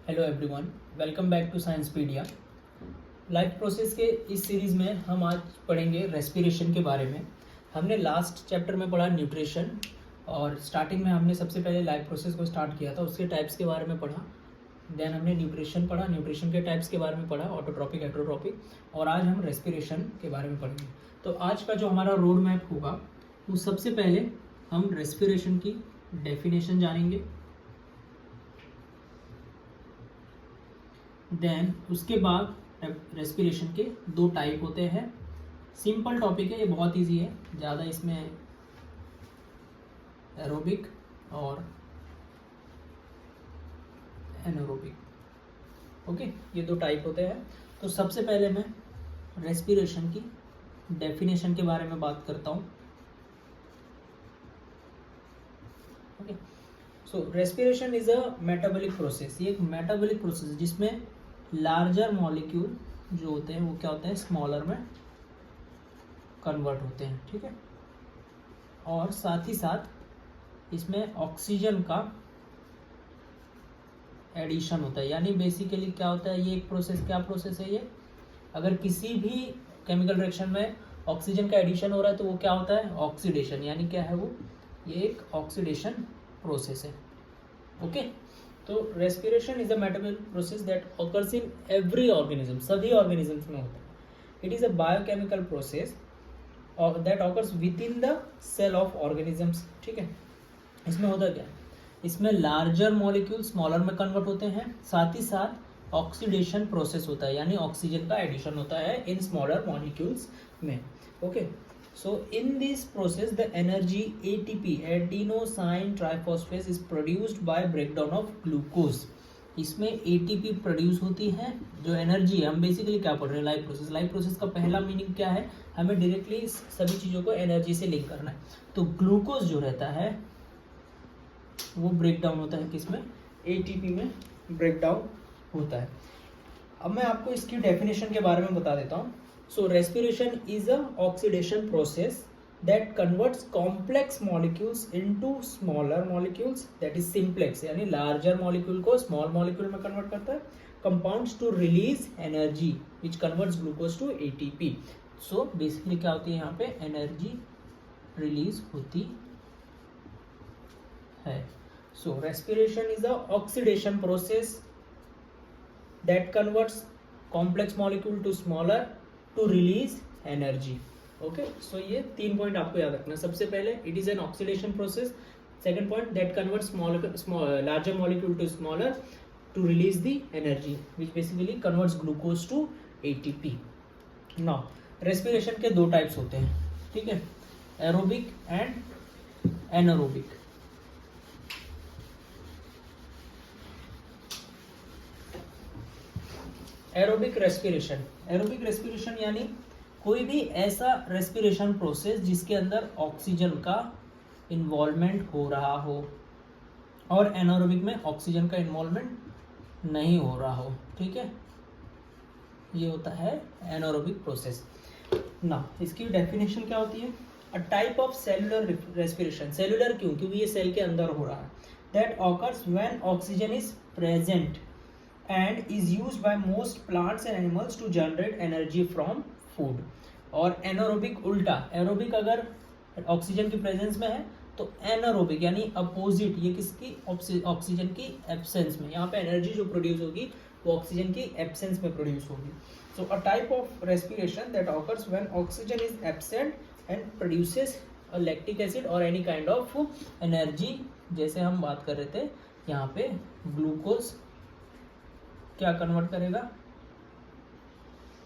Hello everyone, welcome back to Sciencepedia. Life process के इस series में हम आज पढ़ेंगे रेस्पिरेशन के बारे में। हमने लास्ट चैप्टर में पढ़ा न्यूट्रिशन, और स्टार्टिंग में हमने सबसे पहले लाइफ प्रोसेस को स्टार्ट किया था, उसके टाइप्स के बारे में पढ़ा। देन हमने न्यूट्रिशन पढ़ा, न्यूट्रिशन के टाइप्स के बारे में पढ़ा, ऑटोट्रॉपिक, हेटरोट्रॉपिक, और आज हम रेस्पिरेशन के बारे में पढ़ेंगे। तो आज का जो हमारा रोड मैप होगा, वो सबसे पहले हम रेस्पिरेशन की डेफिनेशन जानेंगे। देन उसके बाद रेस्पिरेशन के दो टाइप होते हैं। सिंपल टॉपिक है, ये बहुत इजी है, ज़्यादा इसमें एरोबिक और एनारोबिक, ओके, ये दो टाइप होते हैं। तो सबसे पहले मैं रेस्पिरेशन की डेफिनेशन के बारे में बात करता हूँ। Okay, so respiration is a metabolic process. ये एक मेटाबॉलिक प्रोसेस जिसमें लार्जर मॉलिक्यूल जो होते हैं वो क्या होते हैं, स्मॉलर में कन्वर्ट होते हैं, ठीक है। और साथ ही साथ इसमें ऑक्सीजन का एडिशन होता है, यानी बेसिकली क्या होता है, ये एक प्रोसेस, क्या प्रोसेस है ये, अगर किसी भी केमिकल रिएक्शन में ऑक्सीजन का एडिशन हो रहा है तो वो क्या होता है, ऑक्सीडेशन, यानी क्या है वो, ये एक ऑक्सीडेशन प्रोसेस है। ओके, तो respiration is a metabolic process that occurs in every organism, सभी ऑर्गेनिजम्स में होता है। It is a biochemical process that occurs within the cell of organisms, ठीक है। इसमें होता क्या है, इसमें लार्जर मॉलिक्यूल स्मॉलर में कन्वर्ट होते हैं, साथ ही साथ ऑक्सीडेशन प्रोसेस होता है, यानी ऑक्सीजन का एडिशन होता है इन स्मॉलर मॉलिक्यूल्स में। Okay, so in this process the energy ATP, adenosine triphosphate, is produced by breakdown of glucose। इसमें ATP प्रोड्यूस होती है, जो एनर्जी है, हम बेसिकली क्या पढ़ रहे हैं, लाइफ प्रोसेस। लाइफ प्रोसेस का पहला मीनिंग क्या है, हमें डायरेक्टली सभी चीज़ों को एनर्जी से लिंक करना है। तो ग्लूकोज जो रहता है वो ब्रेक डाउन होता है किसमें, ATP में ब्रेक डाउन होता है। अब मैं आपको इसकी डेफिनेशन के बारे में बता देता हूँ। So respiration is a oxidation process that converts complex molecules into smaller molecules, that is simplex, यानी larger molecule को small molecule में convert करता है। Compounds to release energy which converts glucose to ATP। So basically क्या होती है यहाँ पे, energy release होती है। So respiration is a oxidation process that converts complex molecule to smaller to release energy. Okay, so ये 3 पॉइंट आपको याद रखना। सबसे पहले it is an oxidation process, second point that converts larger molecule to smaller to release the energy which basically converts glucose to ATP। Now respiration के दो types होते हैं, ठीक है, aerobic and anaerobic. Aerobic respiration यानी कोई भी ऐसा रेस्पिरेशन प्रोसेस जिसके अंदर ऑक्सीजन का इन्वॉल्वमेंट हो रहा हो, और एनारोबिक में ऑक्सीजन का इन्वॉल्वमेंट नहीं हो रहा हो, ठीक है, ये होता है एनारोबिक प्रोसेस। ना इसकी डेफिनेशन क्या होती है, अ type of cellular respiration. Cellular क्यों, क्योंकि ये सेल के अंदर हो रहा है। That occurs when oxygen is present and is used by most plants and animals to generate energy from food। और एनारोबिक उल्टा, एरोबिक अगर ऑक्सीजन की प्रेजेंस में है तो एनारोबिक यानी अपोजिट, ये किसकी, ऑक्सीजन की एब्सेंस में, यहाँ पे एनर्जी जो प्रोड्यूस होगी वो ऑक्सीजन की एब्सेंस में प्रोड्यूस होगी। So a type of respiration that occurs when oxygen is absent and produces a lactic acid और एनी काइंड ऑफ एनर्जी, जैसे हम बात कर रहे थे यहाँ पे ग्लूकोज क्या कन्वर्ट करेगा,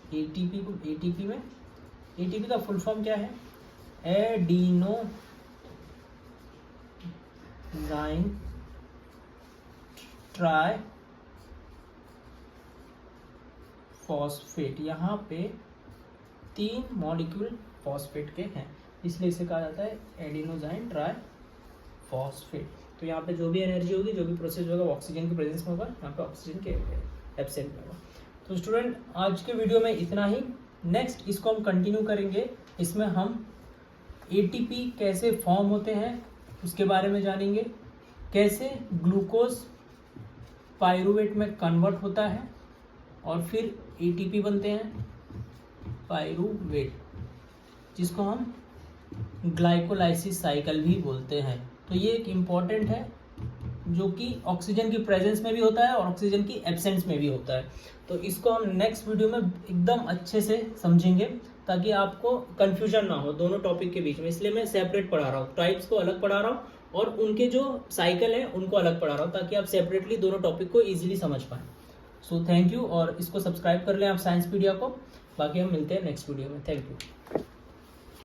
ATP को ATP में। ATP का फुल फॉर्म क्या है, एडिनोसाइन ट्राई फॉस्फेट। यहाँ पे 3 मॉलिक्यूल फॉस्फेट के हैं, इसलिए इसे कहा जाता है एडिनोसाइन ट्राई फॉस्फेट। तो यहाँ पे जो भी एनर्जी होगी, जो भी प्रोसेस होगा, वो ऑक्सीजन के प्रेजेंस में होगा, यहाँ पे ऑक्सीजन के एब्सेंट में होगा। तो स्टूडेंट आज के वीडियो में इतना ही। नेक्स्ट इसको हम कंटिन्यू करेंगे, इसमें हम ATP कैसे फॉर्म होते हैं उसके बारे में जानेंगे, कैसे ग्लूकोज पायरूवेट में कन्वर्ट होता है और फिर एटीपी बनते हैं पायरूवेट, जिसको हम ग्लाइकोलाइसिस साइकिल भी बोलते हैं। तो ये एक इम्पॉर्टेंट है जो कि ऑक्सीजन की प्रेजेंस में भी होता है और ऑक्सीजन की एब्सेंस में भी होता है। तो इसको हम नेक्स्ट वीडियो में एकदम अच्छे से समझेंगे ताकि आपको कन्फ्यूजन ना हो दोनों टॉपिक के बीच में, इसलिए मैं सेपरेट पढ़ा रहा हूँ, टाइप्स को अलग पढ़ा रहा हूँ और उनके जो साइकिल है उनको अलग पढ़ा रहा हूँ ताकि आप सेपरेटली दोनों टॉपिक को ईजिली समझ पाएँ। सो थैंक यू, और इसको सब्सक्राइब कर लें आप साइंसपीडिया को। बाकी हम मिलते हैं नेक्स्ट वीडियो में। Thank you.